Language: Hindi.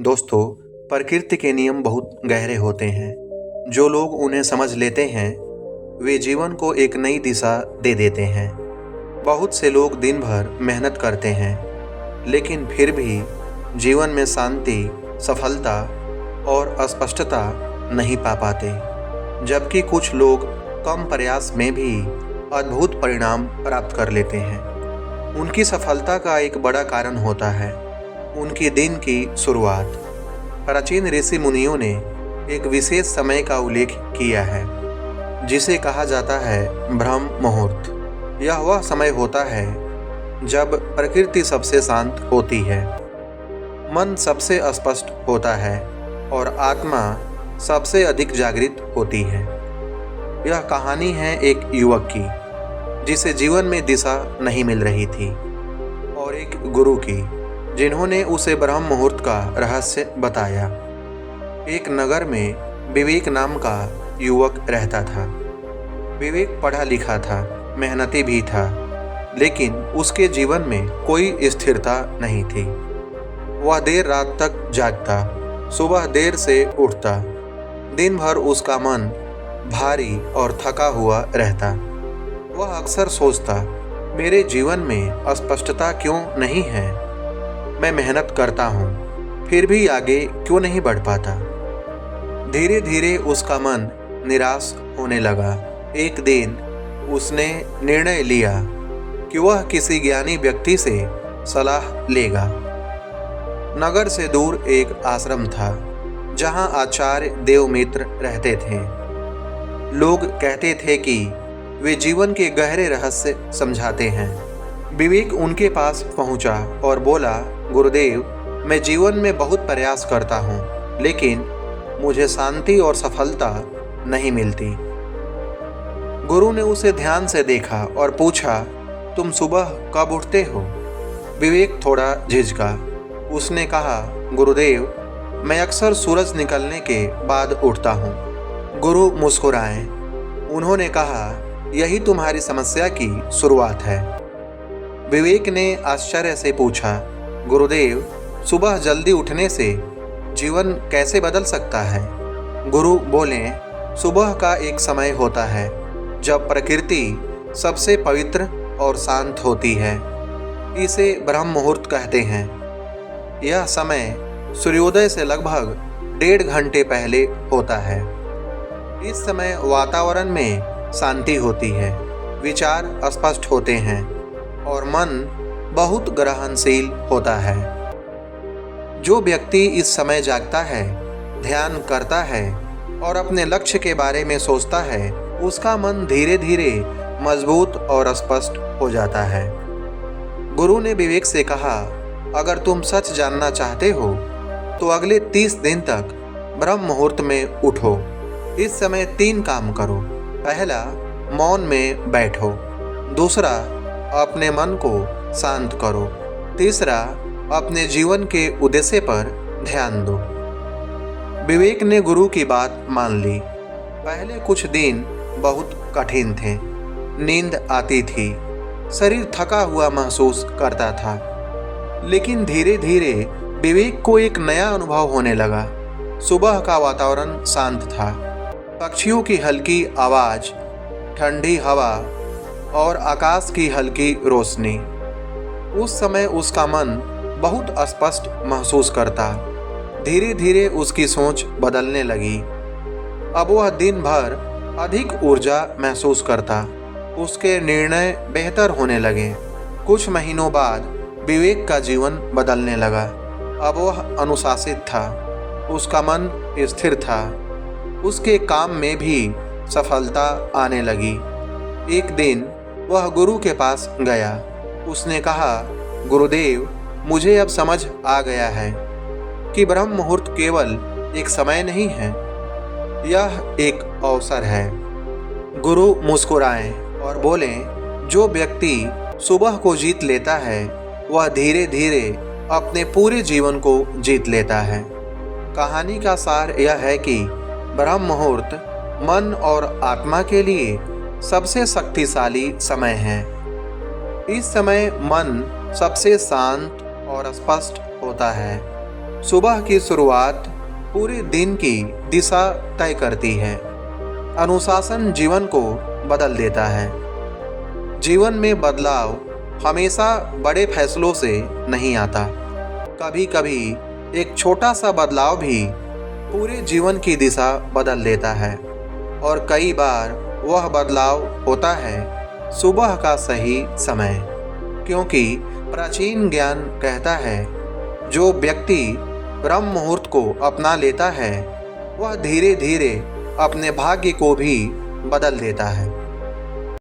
दोस्तों, प्रकृति के नियम बहुत गहरे होते हैं। जो लोग उन्हें समझ लेते हैं वे जीवन को एक नई दिशा दे देते हैं। बहुत से लोग दिन भर मेहनत करते हैं लेकिन फिर भी जीवन में शांति, सफलता और स्पष्टता नहीं पा पाते, जबकि कुछ लोग कम प्रयास में भी अद्भुत परिणाम प्राप्त कर लेते हैं। उनकी सफलता का एक बड़ा कारण होता है उनकी दिन की शुरुआत। प्राचीन ऋषि मुनियों ने एक विशेष समय का उल्लेख किया है जिसे कहा जाता है ब्रह्म मुहूर्त। यह वह समय होता है जब प्रकृति सबसे शांत होती है, मन सबसे स्पष्ट होता है और आत्मा सबसे अधिक जागृत होती है। यह कहानी है एक युवक की जिसे जीवन में दिशा नहीं मिल रही थी और एक गुरु की जिन्होंने उसे ब्रह्म मुहूर्त का रहस्य बताया। एक नगर में विवेक नाम का युवक रहता था। विवेक पढ़ा लिखा था, मेहनती भी था, लेकिन उसके जीवन में कोई स्थिरता नहीं थी। वह देर रात तक जागता, सुबह देर से उठता। दिन भर उसका मन भारी और थका हुआ रहता। वह अक्सर सोचता, मेरे जीवन में स्पष्टता क्यों नहीं है? मैं मेहनत करता हूँ फिर भी आगे क्यों नहीं बढ़ पाता? धीरे धीरे उसका मन निराश होने लगा। एक दिन उसने निर्णय लिया कि वह किसी ज्ञानी व्यक्ति से सलाह लेगा। नगर से दूर एक आश्रम था जहाँ आचार्य देवमित्र रहते थे। लोग कहते थे कि वे जीवन के गहरे रहस्य समझाते हैं। विवेक उनके पास पहुंचा और बोला, गुरुदेव, मैं जीवन में बहुत प्रयास करता हूं, लेकिन मुझे शांति और सफलता नहीं मिलती। गुरु ने उसे ध्यान से देखा और पूछा, तुम सुबह कब उठते हो? विवेक थोड़ा झिझका। उसने कहा, गुरुदेव, मैं अक्सर सूरज निकलने के बाद उठता हूँ। गुरु मुस्कुराए। उन्होंने कहा, यही तुम्हारी समस्या की शुरुआत है। विवेक ने आश्चर्य से पूछा, गुरुदेव, सुबह जल्दी उठने से जीवन कैसे बदल सकता है? गुरु बोले, सुबह का एक समय होता है जब प्रकृति सबसे पवित्र और शांत होती है। इसे ब्रह्म मुहूर्त कहते हैं। यह समय सूर्योदय से लगभग 1.5 घंटे पहले होता है। इस समय वातावरण में शांति होती है, विचार स्पष्ट होते हैं और मन बहुत ग्रहणशील होता है। जो व्यक्ति इस समय जागता है, ध्यान करता है और अपने लक्ष्य के बारे में सोचता है, उसका मन धीरे धीरे मजबूत और स्पष्ट हो जाता है। गुरु ने विवेक से कहा, अगर तुम सच जानना चाहते हो तो अगले 30 दिन तक ब्रह्म मुहूर्त में उठो। इस समय 3 काम करो। पहला, मौन में बैठो। दूसरा, अपने मन को शांत करो। तीसरा, अपने जीवन के उद्देश्य पर ध्यान दो। विवेक ने गुरु की बात मान ली। पहले कुछ दिन बहुत कठिन थे। नींद आती थी, शरीर थका हुआ महसूस करता था, लेकिन धीरे धीरे विवेक को एक नया अनुभव होने लगा। सुबह का वातावरण शांत था, पक्षियों की हल्की आवाज, ठंडी हवा और आकाश की हल्की रोशनी। उस समय उसका मन बहुत स्पष्ट महसूस करता। धीरे धीरे उसकी सोच बदलने लगी। अब वह दिन भर अधिक ऊर्जा महसूस करता। उसके निर्णय बेहतर होने लगे। कुछ महीनों बाद विवेक का जीवन बदलने लगा। अब वह अनुशासित था, उसका मन स्थिर था, उसके काम में भी सफलता आने लगी। एक दिन वह गुरु के पास गया। उसने कहा, गुरुदेव, मुझे अब समझ आ गया है कि ब्रह्म मुहूर्त केवल एक समय नहीं है, यह एक अवसर है। गुरु मुस्कुराए और बोले, जो व्यक्ति सुबह को जीत लेता है वह धीरे धीरे अपने पूरे जीवन को जीत लेता है। कहानी का सार यह है कि ब्रह्म मुहूर्त मन और आत्मा के लिए सबसे शक्तिशाली समय है। इस समय मन सबसे शांत और स्पष्ट होता है। सुबह की शुरुआत पूरे दिन की दिशा तय करती है। अनुशासन जीवन को बदल देता है। जीवन में बदलाव हमेशा बड़े फैसलों से नहीं आता। कभी कभी एक छोटा सा बदलाव भी पूरे जीवन की दिशा बदल देता है। और कई बार वह बदलाव होता है सुबह का सही समय, क्योंकि प्राचीन ज्ञान कहता है जो व्यक्ति ब्रह्म मुहूर्त को अपना लेता है वह धीरे धीरे अपने भाग्य को भी बदल देता है।